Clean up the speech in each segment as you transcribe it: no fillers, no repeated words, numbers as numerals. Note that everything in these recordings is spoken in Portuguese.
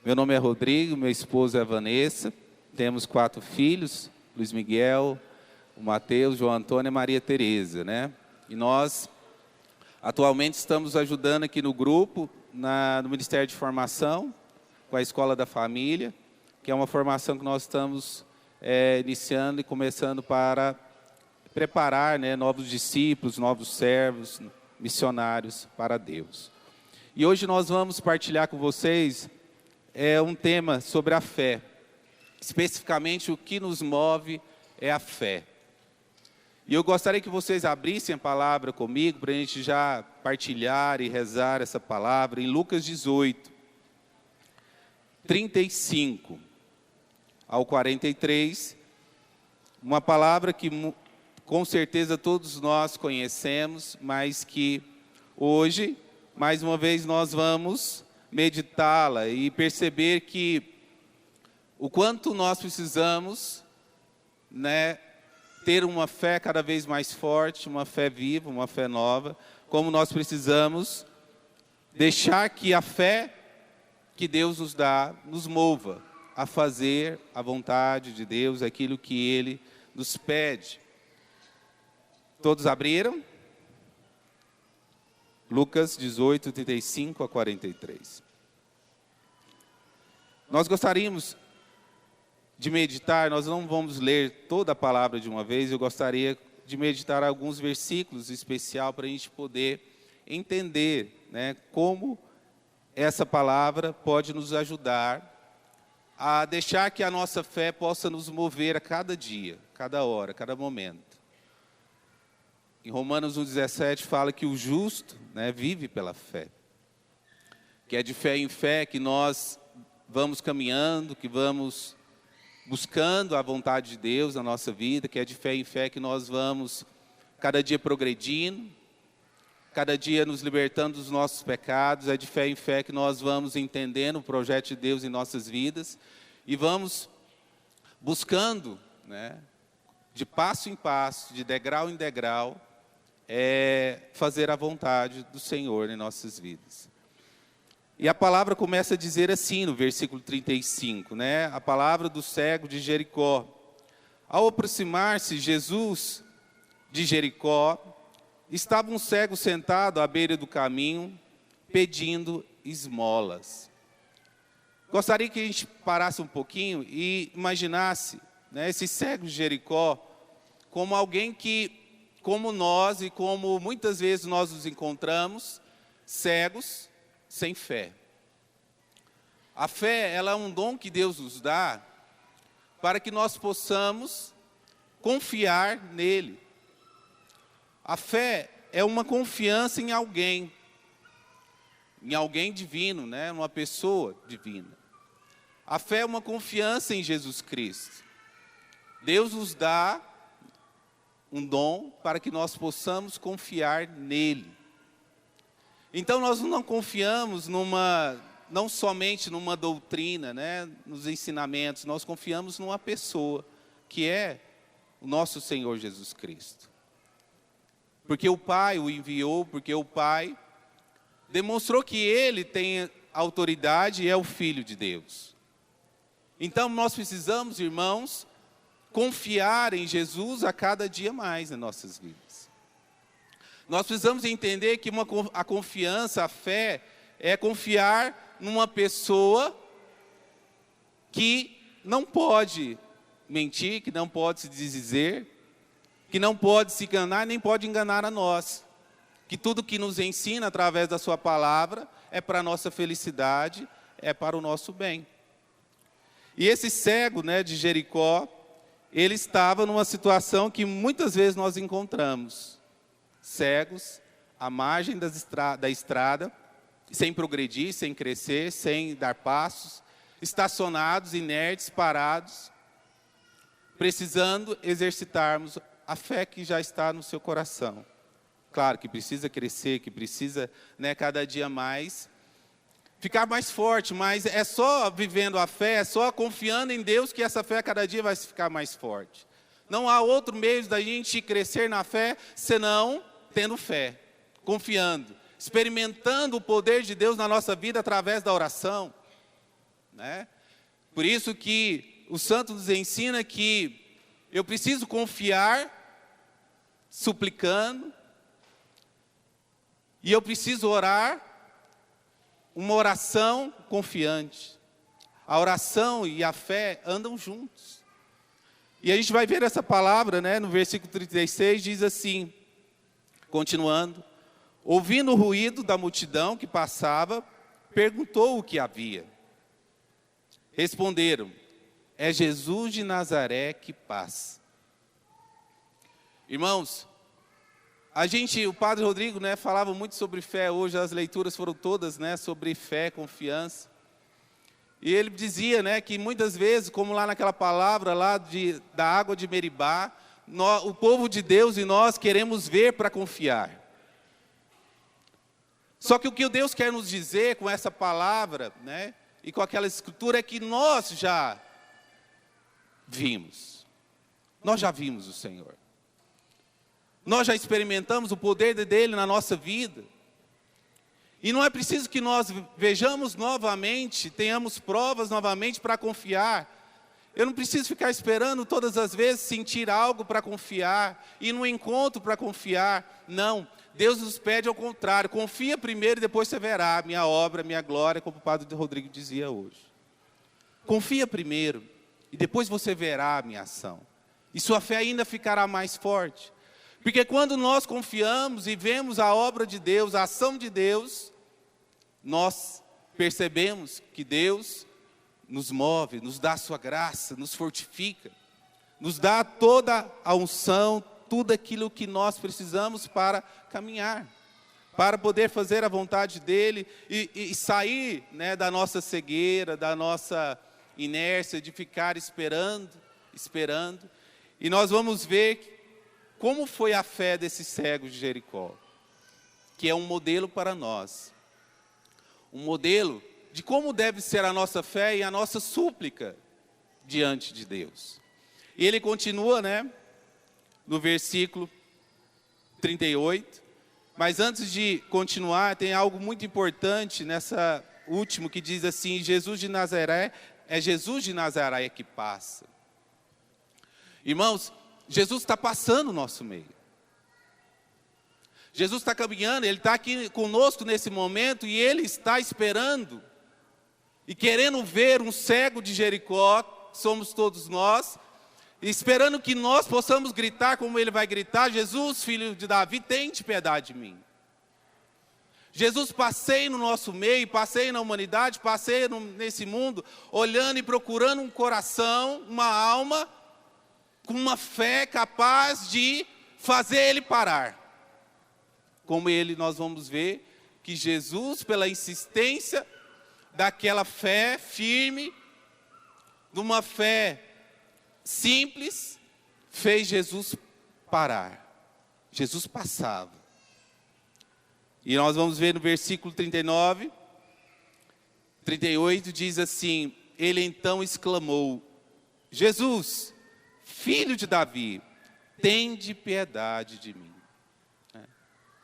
Meu nome é Rodrigo, minha esposa é a Vanessa, temos 4 filhos, Luiz Miguel, o Mateus, João Antônio e Maria Tereza, né? E nós, atualmente, estamos ajudando aqui no grupo, no Ministério de Formação, com a Escola da Família, que é uma formação que nós estamos iniciando e começando para preparar, né, novos discípulos, novos servos, missionários para Deus. E hoje nós vamos partilhar com vocês um tema sobre a fé. Especificamente, o que nos move é a fé. E eu gostaria que vocês abrissem a palavra comigo, para a gente já partilhar e rezar essa palavra, em Lucas 18, 35 ao 43, uma palavra que com certeza todos nós conhecemos, mas que hoje, mais uma vez, nós vamos meditá-la e perceber que o quanto nós precisamos, né, ter uma fé cada vez mais forte, uma fé viva, uma fé nova, como nós precisamos deixar que a fé que Deus nos dá nos mova a fazer a vontade de Deus, aquilo que Ele nos pede. Todos abriram? Lucas 18, 35 a 43. Nós gostaríamos de meditar, nós não vamos ler toda a palavra de uma vez, eu gostaria de meditar alguns versículos especial para a gente poder entender, né, como essa palavra pode nos ajudar a deixar que a nossa fé possa nos mover a cada dia, cada hora, cada momento. Em Romanos 1,17 fala que o justo, né, vive pela fé. Que é de fé em fé que nós vamos caminhando, que vamos buscando a vontade de Deus na nossa vida, que é de fé em fé que nós vamos cada dia progredindo, cada dia nos libertando dos nossos pecados, é de fé em fé que nós vamos entendendo o projeto de Deus em nossas vidas e vamos buscando, né, de passo em passo, de degrau em degrau, fazer a vontade do Senhor em nossas vidas. E a palavra começa a dizer assim no versículo 35, né? A palavra do cego de Jericó. Ao aproximar-se Jesus de Jericó, estava um cego sentado à beira do caminho, pedindo esmolas. Gostaria que a gente parasse um pouquinho e imaginasse, né, esse cego de Jericó como alguém que, como nós e como muitas vezes nós nos encontramos, cegos, sem fé. A fé, ela é um dom que Deus nos dá para que nós possamos confiar nele. A fé é uma confiança em alguém divino, né? Uma pessoa divina. A fé é uma confiança em Jesus Cristo. Deus nos dá um dom para que nós possamos confiar nele. Então nós não confiamos não somente numa doutrina, né, nos ensinamentos, nós confiamos numa pessoa, que é o nosso Senhor Jesus Cristo. Porque o Pai o enviou, porque o Pai demonstrou que Ele tem autoridade e é o Filho de Deus. Então nós precisamos, irmãos, confiar em Jesus a cada dia mais em nossas vidas. Nós precisamos entender que a confiança, a fé, é confiar numa pessoa que não pode mentir, que não pode se dizer, que não pode se enganar, nem pode enganar a nós. Que tudo que nos ensina através da sua palavra é para a nossa felicidade, é para o nosso bem. E esse cego, né, de Jericó, ele estava numa situação que muitas vezes nós encontramos. Cegos, à margem da estrada, sem progredir, sem crescer, sem dar passos, estacionados, inertes, parados, precisando exercitarmos a fé que já está no seu coração. Claro que precisa crescer, que precisa, né, cada dia mais ficar mais forte, mas é só vivendo a fé, é só confiando em Deus que essa fé cada dia vai ficar mais forte. Não há outro meio da gente crescer na fé, senão tendo fé, confiando, experimentando o poder de Deus na nossa vida através da oração, né? Por isso que o santo nos ensina que eu preciso confiar, suplicando, e eu preciso orar uma oração confiante. A oração e a fé andam juntos. E a gente vai ver essa palavra, né, no versículo 36, diz assim, continuando: ouvindo o ruído da multidão que passava, perguntou o que havia. Responderam: é Jesus de Nazaré que passa. Irmãos, o Padre Rodrigo, né, falava muito sobre fé. Hoje as leituras foram todas, né, sobre fé, confiança. E ele dizia, né, que muitas vezes, como lá naquela palavra lá da água de Meribá, o povo de Deus e nós queremos ver para confiar. Só que o que Deus quer nos dizer com essa palavra, né, e com aquela escritura, é que nós já vimos. Nós já vimos o Senhor. Nós já experimentamos o poder dele na nossa vida. E não é preciso que nós vejamos novamente, tenhamos provas novamente para confiar. Eu não preciso ficar esperando todas as vezes sentir algo para confiar, ir num encontro para confiar. Não, Deus nos pede ao contrário: confia primeiro e depois você verá a minha obra, a minha glória, como o Padre Rodrigo dizia hoje. Confia primeiro e depois você verá a minha ação. E sua fé ainda ficará mais forte. Porque quando nós confiamos e vemos a obra de Deus, a ação de Deus, nós percebemos que Deus nos move, nos dá a sua graça, nos fortifica, nos dá toda a unção, tudo aquilo que nós precisamos para caminhar, para poder fazer a vontade dEle e sair, né, da nossa cegueira, da nossa inércia de ficar esperando. E nós vamos ver como foi a fé desse cego de Jericó, que é um modelo para nós. Um modelo de como deve ser a nossa fé e a nossa súplica diante de Deus. E ele continua, né, no versículo 38. Mas antes de continuar, tem algo muito importante nessa último que diz assim: Jesus de Nazaré, é Jesus de Nazaré que passa. Irmãos, Jesus está passando no nosso meio. Jesus está caminhando, Ele está aqui conosco nesse momento e Ele está esperando e querendo ver um cego de Jericó, somos todos nós, esperando que nós possamos gritar como Ele vai gritar: Jesus, filho de Davi, tente piedade de mim. Jesus, passei no nosso meio, passei na humanidade, passei nesse mundo, olhando e procurando um coração, uma alma, com uma fé capaz de fazer Ele parar. Como Ele, nós vamos ver que Jesus, pela insistência daquela fé firme, de uma fé simples, fez Jesus parar. Jesus passava. E nós vamos ver no versículo 39, 38, diz assim: ele então exclamou: Jesus, filho de Davi, tende piedade de mim.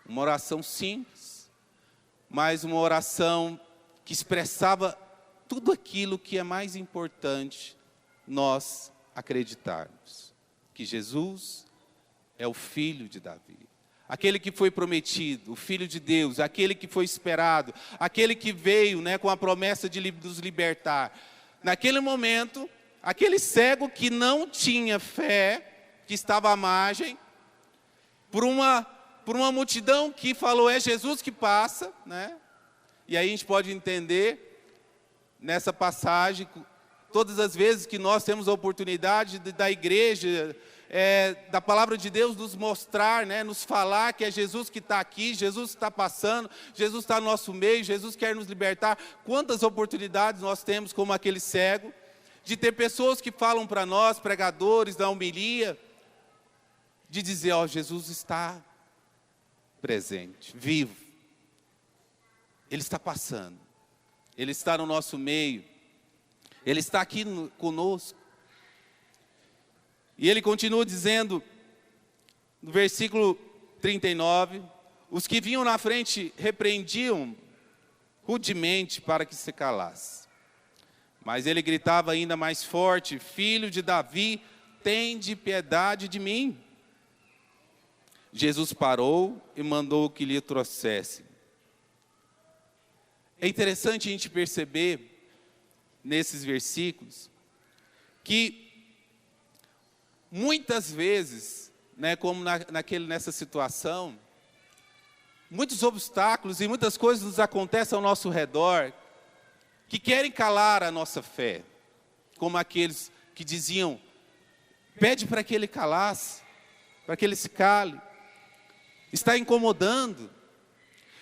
Uma oração simples, mas uma oração que expressava tudo aquilo que é mais importante nós acreditarmos: que Jesus é o filho de Davi, aquele que foi prometido, o Filho de Deus, aquele que foi esperado, aquele que veio, né, com a promessa de nos libertar. Naquele momento, aquele cego que não tinha fé, que estava à margem, por uma multidão que falou: é Jesus que passa, né? E aí a gente pode entender, nessa passagem, todas as vezes que nós temos a oportunidade da igreja, da palavra de Deus nos mostrar, né, nos falar que é Jesus que está aqui, Jesus está passando, Jesus está no nosso meio, Jesus quer nos libertar. Quantas oportunidades nós temos, como aquele cego, de ter pessoas que falam para nós, pregadores da homilia, de dizer: ó, Jesus está presente, vivo, Ele está passando, Ele está no nosso meio, Ele está aqui conosco. E ele continua dizendo, no versículo 39, os que vinham na frente repreendiam rudemente para que se calasse. Mas ele gritava ainda mais forte: Filho de Davi, tende piedade de mim. Jesus parou e mandou que lhe trouxesse. É interessante a gente perceber, nesses versículos, que muitas vezes, né, como nessa situação, muitos obstáculos e muitas coisas nos acontecem ao nosso redor, que querem calar a nossa fé, como aqueles que diziam: pede para que ele calasse, para que ele se cale, está incomodando.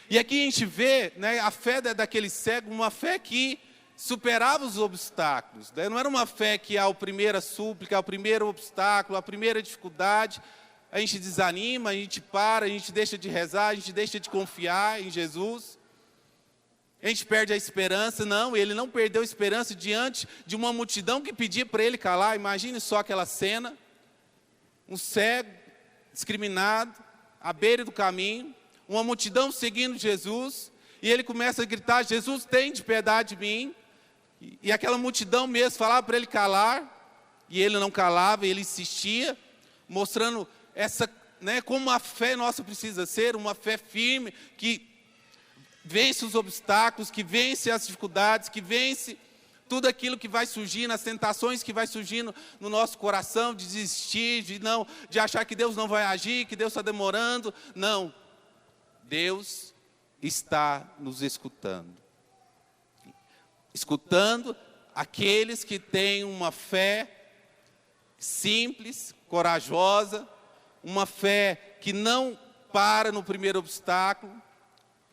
E aqui a gente vê, né, a fé daquele cego, uma fé que superava os obstáculos, né? Não era uma fé que ao primeira súplica, ao primeiro obstáculo, à primeira dificuldade, a gente desanima, a gente para, a gente deixa de rezar, a gente deixa de confiar em Jesus, a gente perde a esperança. Não, ele não perdeu a esperança diante de uma multidão que pedia para ele calar. Imagine só aquela cena, um cego, discriminado, à beira do caminho, uma multidão seguindo Jesus, e ele começa a gritar: Jesus, tem de piedade de mim. E aquela multidão mesmo falava para ele calar, e ele não calava, ele insistia, mostrando essa, né, como a fé nossa precisa ser, uma fé firme, que vence os obstáculos, que vence as dificuldades, que vence tudo aquilo que vai surgindo, as tentações que vai surgindo no nosso coração, de desistir, de achar que Deus não vai agir, que Deus está demorando. Não, Deus está nos escutando. Escutando aqueles que têm uma fé simples, corajosa, uma fé que não para no primeiro obstáculo,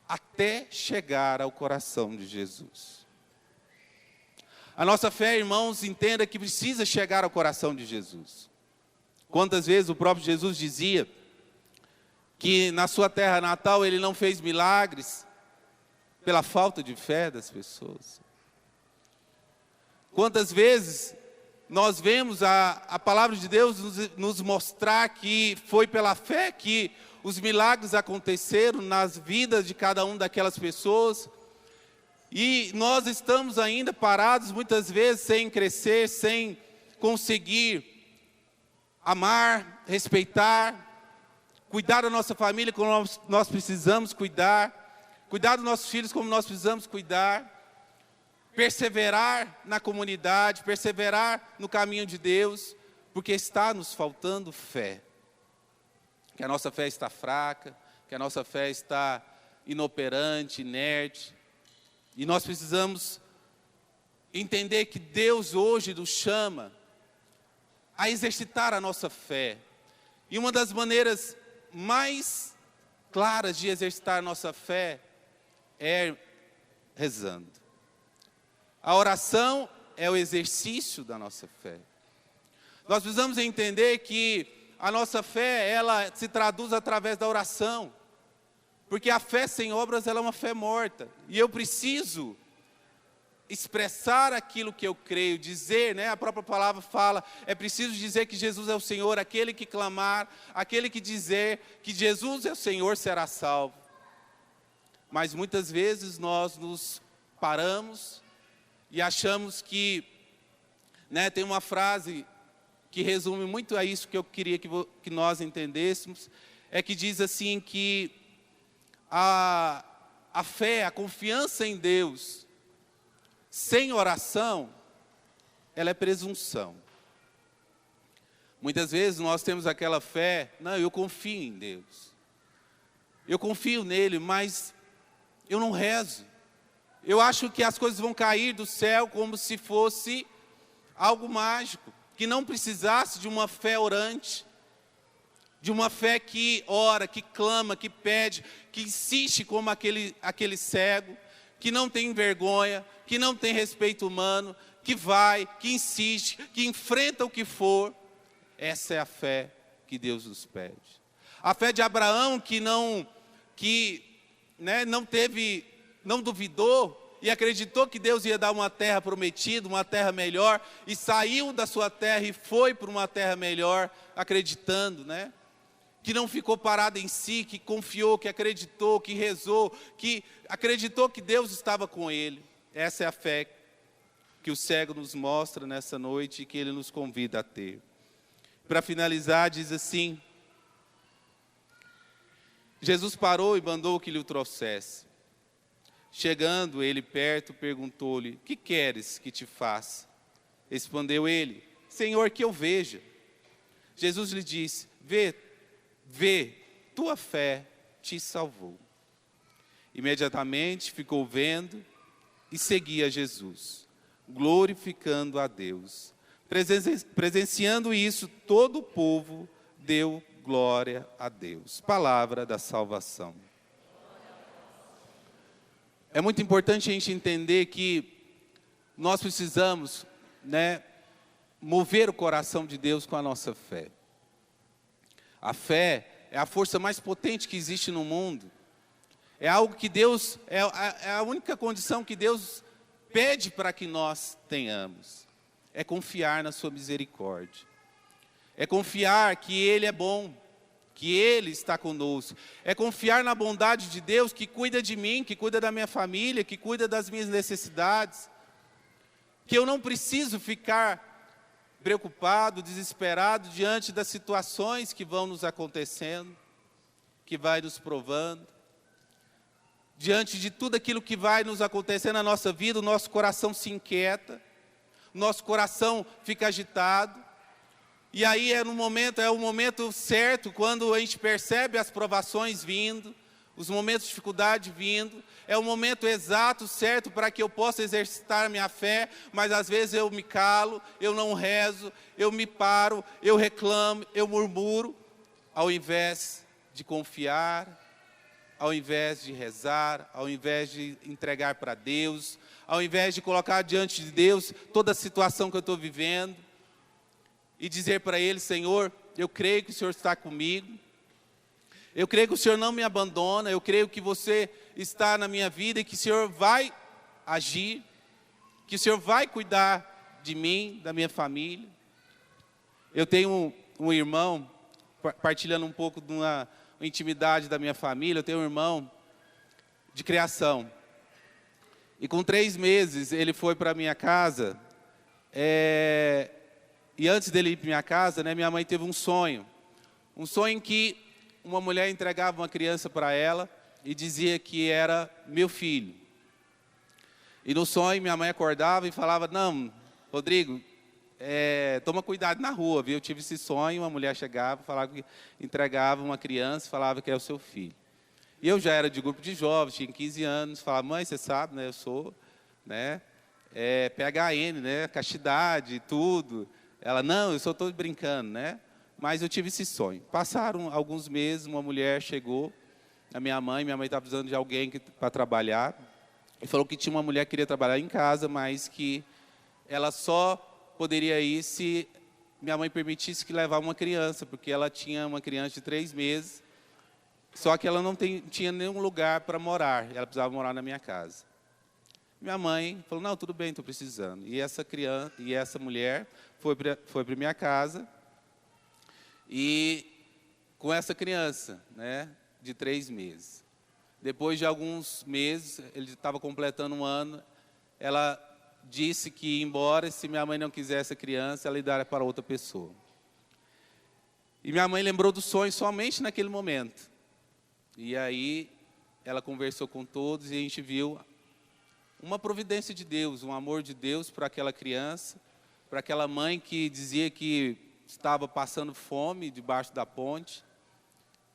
até chegar ao coração de Jesus. A nossa fé, irmãos, entenda que precisa chegar ao coração de Jesus. Quantas vezes o próprio Jesus dizia que na sua terra natal ele não fez milagres pela falta de fé das pessoas. Quantas vezes nós vemos a palavra de Deus nos mostrar que foi pela fé que os milagres aconteceram nas vidas de cada uma daquelas pessoas, e nós estamos ainda parados muitas vezes sem crescer, sem conseguir amar, respeitar, cuidar da nossa família como nós precisamos cuidar dos nossos filhos como nós precisamos cuidar, perseverar na comunidade, perseverar no caminho de Deus, porque está nos faltando fé. Que a nossa fé está fraca, que a nossa fé está inoperante, inerte. E nós precisamos entender que Deus hoje nos chama a exercitar a nossa fé. E uma das maneiras mais claras de exercitar a nossa fé é rezando. A oração é o exercício da nossa fé. Nós precisamos entender que a nossa fé, ela se traduz através da oração. Porque a fé sem obras, ela é uma fé morta. E eu preciso expressar aquilo que eu creio, dizer, né? A própria palavra fala, é preciso dizer que Jesus é o Senhor, aquele que clamar, aquele que dizer que Jesus é o Senhor será salvo. Mas muitas vezes nós nos paramos e achamos que, né, tem uma frase que resume muito a isso que eu queria que nós entendêssemos, é que diz assim que a fé, a confiança em Deus, sem oração, ela é presunção. Muitas vezes nós temos aquela fé, não, eu confio em Deus, eu confio nele, mas eu não rezo. Eu acho que as coisas vão cair do céu como se fosse algo mágico, que não precisasse de uma fé orante, de uma fé que ora, que clama, que pede, que insiste como aquele cego, que não tem vergonha, que não tem respeito humano, que vai, que insiste, que enfrenta o que for. Essa é a fé que Deus nos pede. A fé de Abraão não duvidou e acreditou que Deus ia dar uma terra prometida, uma terra melhor, e saiu da sua terra e foi para uma terra melhor, acreditando, né? Que não ficou parado em si, que confiou, que acreditou, que rezou, que acreditou que Deus estava com ele. Essa é a fé que o cego nos mostra nessa noite e que ele nos convida a ter. Para finalizar, diz assim: Jesus parou e mandou que lhe o trouxesse. Chegando ele perto, perguntou-lhe: que queres que te faça? Respondeu ele: Senhor, que eu veja. Jesus lhe disse: vê, tua fé te salvou. Imediatamente ficou vendo e seguia Jesus, glorificando a Deus. Presenciando isso, todo o povo deu glória a Deus. Palavra da salvação. É muito importante a gente entender que nós precisamos, mover o coração de Deus com a nossa fé. A fé é a força mais potente que existe no mundo. É algo que Deus, é a única condição que Deus pede para que nós tenhamos. É confiar na sua misericórdia. É confiar que Ele é bom, que Ele está conosco. É confiar na bondade de Deus que cuida de mim, que cuida da minha família, que cuida das minhas necessidades. Que eu não preciso ficar preocupado, desesperado diante das situações que vão nos acontecendo, que vai nos provando. Diante de tudo aquilo que vai nos acontecer na nossa vida, o nosso coração se inquieta, o nosso coração fica agitado. E aí é o momento certo, quando a gente percebe as provações vindo, os momentos de dificuldade vindo, é o momento exato, certo, para que eu possa exercitar a minha fé, mas às vezes eu me calo, eu não rezo, eu me paro, eu reclamo, eu murmuro, ao invés de confiar, ao invés de rezar, ao invés de entregar para Deus, ao invés de colocar diante de Deus toda a situação que eu estou vivendo, e dizer para Ele: Senhor, eu creio que o Senhor está comigo, eu creio que o Senhor não me abandona, eu creio que você está na minha vida e que o Senhor vai agir, que o Senhor vai cuidar de mim, da minha família. Eu tenho um irmão, partilhando um pouco de uma intimidade da minha família, eu tenho um irmão de criação. E com 3 meses ele foi para a minha casa, e antes dele ir para minha casa, minha mãe teve um sonho em que uma mulher entregava uma criança para ela e dizia que era meu filho. E no sonho minha mãe acordava e falava: não, Rodrigo, toma cuidado na rua, viu? Eu tive esse sonho, uma mulher chegava, falava que entregava uma criança, falava que é o seu filho. E eu já era de grupo de jovens, tinha 15 anos, falava: mãe, você sabe, eu sou, PHN, castidade e tudo. Ela: não, eu só estou brincando, Mas eu tive esse sonho. Passaram alguns meses, uma mulher chegou na minha mãe estava precisando de alguém para trabalhar, e falou que tinha uma mulher que queria trabalhar em casa, mas que ela só poderia ir se minha mãe permitisse que levar uma criança, porque ela tinha uma criança de 3 meses, só que ela não tinha nenhum lugar para morar, ela precisava morar na minha casa. Minha mãe falou: não, tudo bem, estou precisando. E essa mulher foi para minha casa, e com essa criança, de 3 meses. Depois de alguns meses, ele estava completando 1 ano, ela disse que ia embora, se minha mãe não quisesse a criança, ela ia dar para outra pessoa. E minha mãe lembrou do sonho somente naquele momento. E aí ela conversou com todos e a gente viu uma providência de Deus, um amor de Deus para aquela criança, para aquela mãe que dizia que estava passando fome debaixo da ponte,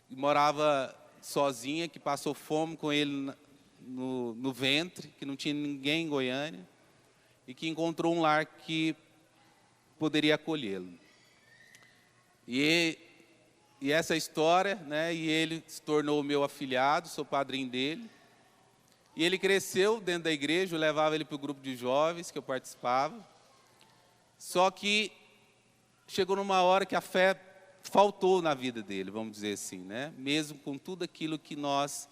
e morava sozinha, que passou fome com ele no ventre, que não tinha ninguém em Goiânia, e que encontrou um lar que poderia acolhê-lo. E essa história, e ele se tornou meu afilhado, sou padrinho dele. E ele cresceu dentro da igreja, eu levava ele para o grupo de jovens que eu participava. Só que chegou numa hora que a fé faltou na vida dele, vamos dizer assim, Mesmo com tudo aquilo que nós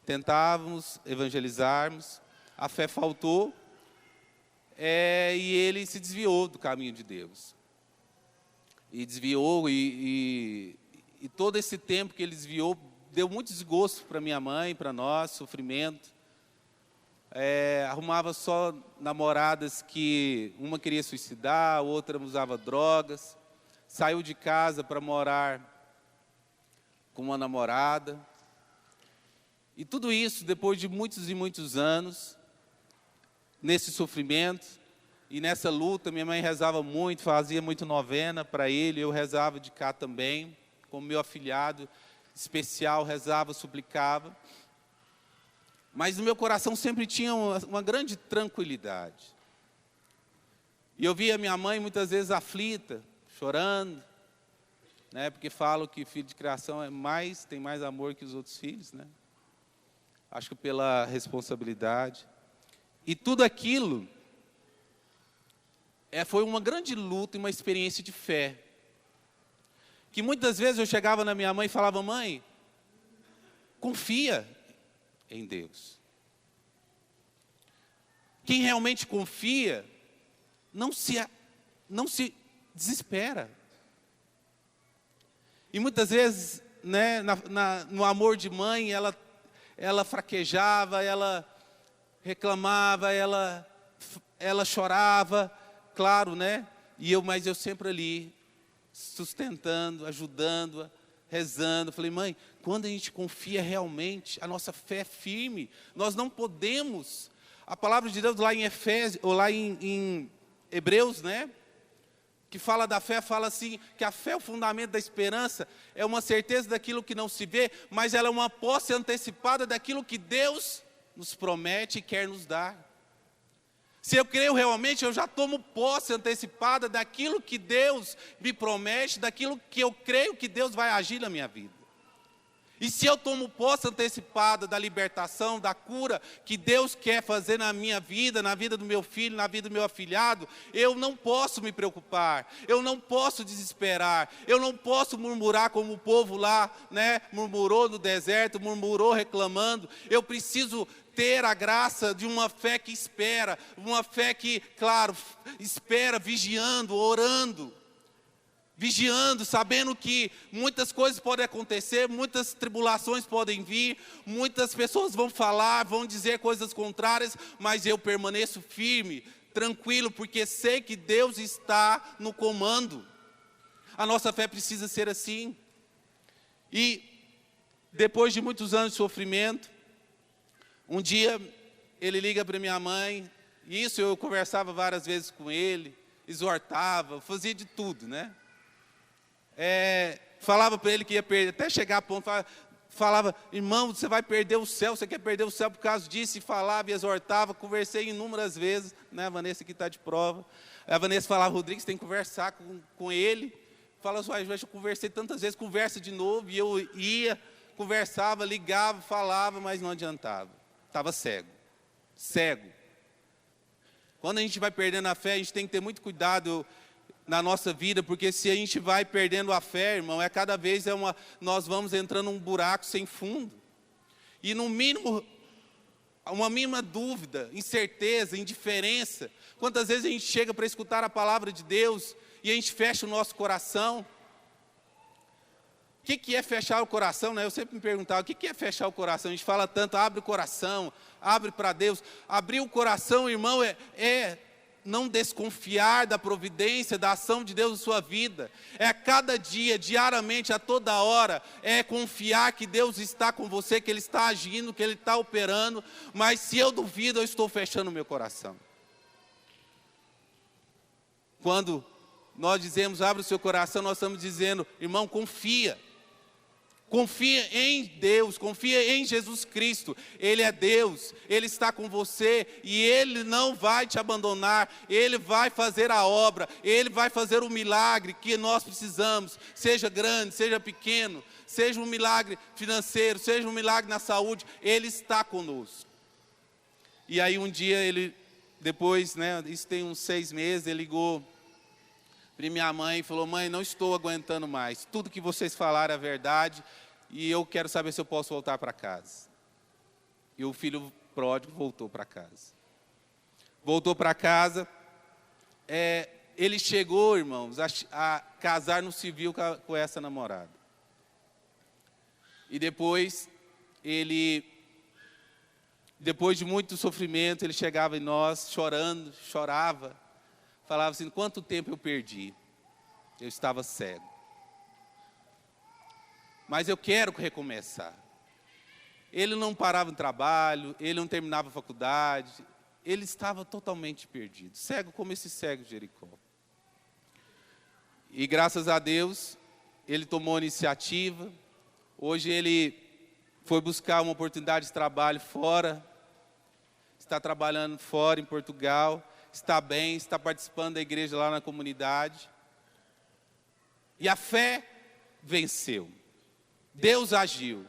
tentávamos evangelizarmos, a fé faltou, e ele se desviou do caminho de Deus. E desviou, e todo esse tempo que ele desviou, deu muito desgosto para minha mãe, para nós, sofrimento. arrumava só namoradas que uma queria suicidar, outra usava drogas, saiu de casa para morar com uma namorada. E tudo isso depois de muitos e muitos anos, nesse sofrimento e nessa luta. Minha mãe rezava muito, fazia muito novena para ele, eu rezava de cá também, como meu afilhado especial, rezava, suplicava. Mas no meu coração sempre tinha uma grande tranquilidade. E eu via minha mãe muitas vezes aflita, chorando, né, porque falam que filho de criação tem mais amor que os outros filhos, né? Acho que pela responsabilidade. E tudo aquilo foi uma grande luta e uma experiência de fé. Que muitas vezes eu chegava na minha mãe e falava: mãe, confia em Deus. Quem realmente confia, não se desespera. E muitas vezes, né, no amor de mãe, ela fraquejava, ela reclamava, ela chorava, claro, né? Mas eu sempre ali, sustentando, ajudando-a, rezando. Falei: mãe, quando a gente confia realmente, a nossa fé é firme. Nós não podemos. A palavra de Deus lá em Efésios, ou lá em Hebreus, né? Que fala da fé, fala assim, que a fé é o fundamento da esperança, é uma certeza daquilo que não se vê, mas ela é uma posse antecipada daquilo que Deus nos promete e quer nos dar. Se eu creio realmente, eu já tomo posse antecipada daquilo que Deus me promete, daquilo que eu creio que Deus vai agir na minha vida. E se eu tomo posse antecipada da libertação, da cura que Deus quer fazer na minha vida, na vida do meu filho, na vida do meu afilhado, eu não posso me preocupar, eu não posso desesperar, eu não posso murmurar como o povo lá, né, murmurou no deserto, murmurou reclamando. Eu preciso ter a graça de uma fé que espera, uma fé que, claro, espera, vigiando, orando. Vigiando, sabendo que muitas coisas podem acontecer, muitas tribulações podem vir, muitas pessoas vão falar, vão dizer coisas contrárias, mas eu permaneço firme, tranquilo, porque sei que Deus está no comando. A nossa fé precisa ser assim. E depois de muitos anos de sofrimento, um dia ele liga para minha mãe, e isso eu conversava várias vezes com ele, exortava, fazia de tudo, né? Falava para ele que ia perder, até chegar a ponto, falava: irmão, você vai perder o céu, você quer perder o céu por causa disso, e falava e exortava. Conversei inúmeras vezes, né? A Vanessa aqui está de prova. A Vanessa falava: Rodrigo, você tem que conversar com ele. Fala assim: eu conversei tantas vezes, conversa de novo. E eu ia, conversava, ligava, falava, mas não adiantava. Estava cego. Quando a gente vai perdendo a fé, a gente tem que ter muito cuidado na nossa vida, porque se a gente vai perdendo a fé, irmão, cada vez nós vamos entrando num buraco sem fundo. E no mínimo, uma mínima dúvida, incerteza, indiferença. Quantas vezes a gente chega para escutar a palavra de Deus e a gente fecha o nosso coração? O que é fechar o coração, né? Eu sempre me perguntava: o que é fechar o coração? A gente fala tanto: abre o coração, abre para Deus. Abrir o coração, irmão, é não desconfiar da providência, da ação de Deus na sua vida. É a cada dia, diariamente, a toda hora, é confiar que Deus está com você, que Ele está agindo, que Ele está operando. Mas se eu duvido, eu estou fechando o meu coração. Quando nós dizemos abre o seu coração, nós estamos dizendo: irmão, confia. Confia em Deus, confia em Jesus Cristo. Ele é Deus, Ele está com você e Ele não vai te abandonar. Ele vai fazer a obra, Ele vai fazer o milagre que nós precisamos. Seja grande, seja pequeno, seja um milagre financeiro, seja um milagre na saúde, Ele está conosco. E aí um dia depois, né, isso tem uns 6 meses, ele ligou para minha mãe e falou: mãe, não estou aguentando mais. Tudo que vocês falaram é verdade. E eu quero saber se eu posso voltar para casa. E o filho pródigo voltou para casa. Voltou para casa. Ele chegou, irmãos, a casar no civil com essa namorada. E depois, ele Depois de muito sofrimento, ele chegava em nós, chorando, chorava. Falava assim, quanto tempo eu perdi? Eu estava cego. Mas eu quero recomeçar. Ele não parava no trabalho, ele não terminava a faculdade. Ele estava totalmente perdido, cego como esse cego de Jericó. E graças a Deus, ele tomou a iniciativa. Hoje ele foi buscar uma oportunidade de trabalho fora. Está trabalhando fora, em Portugal. Está bem, está participando da igreja lá na comunidade. E a fé venceu. Deus agiu.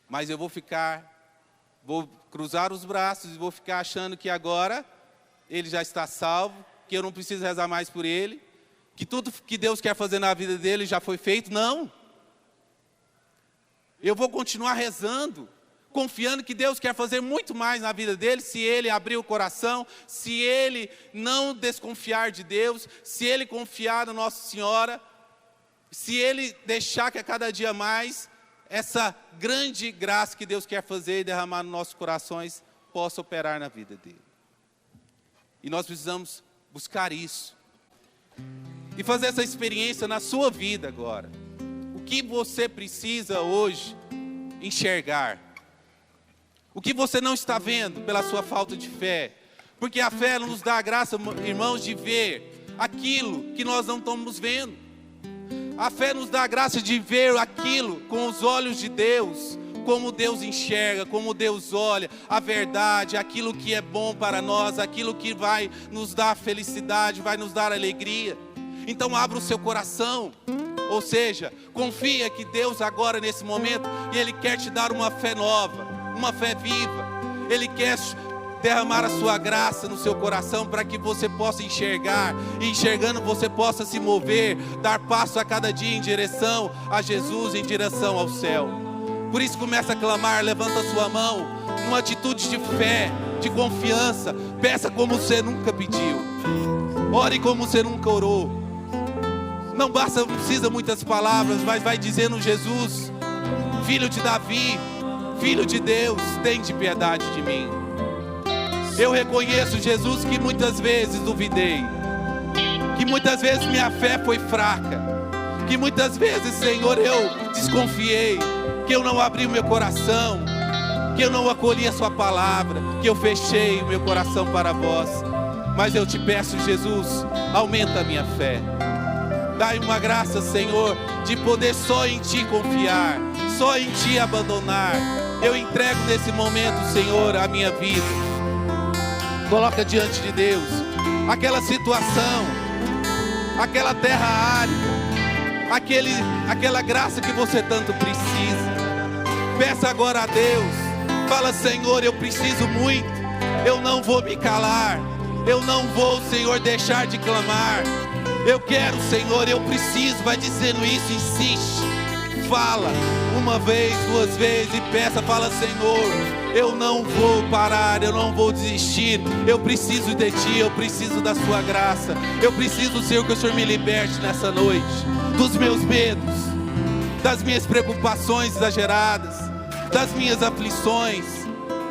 Mas eu vou cruzar os braços e vou ficar achando que agora ele já está salvo, que eu não preciso rezar mais por ele, que tudo que Deus quer fazer na vida dele já foi feito. Não. Eu vou continuar rezando, confiando que Deus quer fazer muito mais na vida dele, se ele abrir o coração, se ele não desconfiar de Deus, se ele confiar na Nossa Senhora, se ele deixar que a cada dia mais essa grande graça que Deus quer fazer e derramar nos nossos corações possa operar na vida dele. E nós precisamos buscar isso. E fazer essa experiência na sua vida agora. O que você precisa hoje enxergar? O que você não está vendo pela sua falta de fé? Porque a fé nos dá a graça, irmãos, de ver aquilo que nós não estamos vendo. A fé nos dá a graça de ver aquilo com os olhos de Deus, como Deus enxerga, como Deus olha, a verdade, aquilo que é bom para nós, aquilo que vai nos dar felicidade, vai nos dar alegria. Então abra o seu coração, ou seja, confia que Deus agora nesse momento, Ele quer te dar uma fé nova, uma fé viva. Ele quer derramar a sua graça no seu coração para que você possa enxergar, e enxergando você possa se mover, dar passo a cada dia em direção a Jesus, em direção ao céu. Por isso começa a clamar, levanta a sua mão, uma atitude de fé, de confiança, peça como você nunca pediu, ore como você nunca orou. Não precisa muitas palavras, mas vai dizendo: Jesus, filho de Davi, filho de Deus, tem de piedade de mim. Eu reconheço, Jesus, que muitas vezes duvidei, que muitas vezes minha fé foi fraca, que muitas vezes, Senhor, eu desconfiei, que eu não abri o meu coração, que eu não acolhi a sua palavra, que eu fechei o meu coração para vós. Mas eu te peço, Jesus, aumenta a minha fé. Dai uma graça, Senhor, de poder só em Ti confiar, só em Ti abandonar. Eu entrego nesse momento, Senhor, a minha vida. Coloca diante de Deus aquela situação, aquela terra árida, aquela graça que você tanto precisa. Peça agora a Deus. Fala: Senhor, eu preciso muito, eu não vou me calar, eu não vou, Senhor, deixar de clamar. Eu quero, Senhor, eu preciso. Vai dizendo isso, insiste. Fala uma vez, duas vezes e peça. Fala: Senhor, eu não vou parar, eu não vou desistir. Eu preciso de Ti, eu preciso da Sua graça. Eu preciso, Senhor, que o Senhor me liberte nessa noite dos meus medos, das minhas preocupações exageradas, das minhas aflições,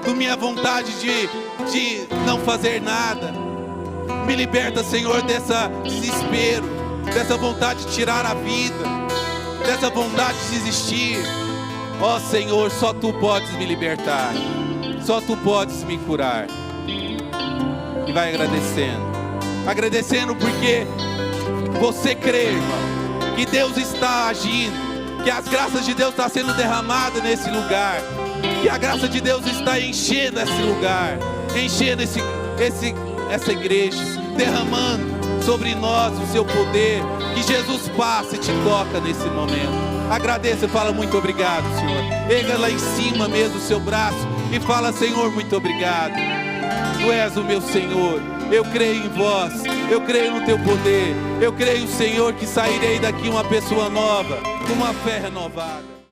da minha vontade de não fazer nada. Me liberta, Senhor, desse desespero, dessa vontade de tirar a vida, dessa vontade de desistir. Ó Senhor, só Tu podes me libertar, só Tu podes me curar. E vai agradecendo porque você crê, irmão, que Deus está agindo, que as graças de Deus estão sendo derramadas nesse lugar, que a graça de Deus está enchendo esse lugar, enchendo essa igreja, derramando sobre nós o seu poder. Que Jesus passe e te toca nesse momento. Agradeça e fala: muito obrigado, Senhor. Erga lá em cima mesmo o seu braço e fala: Senhor, muito obrigado. Tu és o meu Senhor. Eu creio em vós, eu creio no teu poder. Eu creio, Senhor, que sairei daqui uma pessoa nova, com uma fé renovada.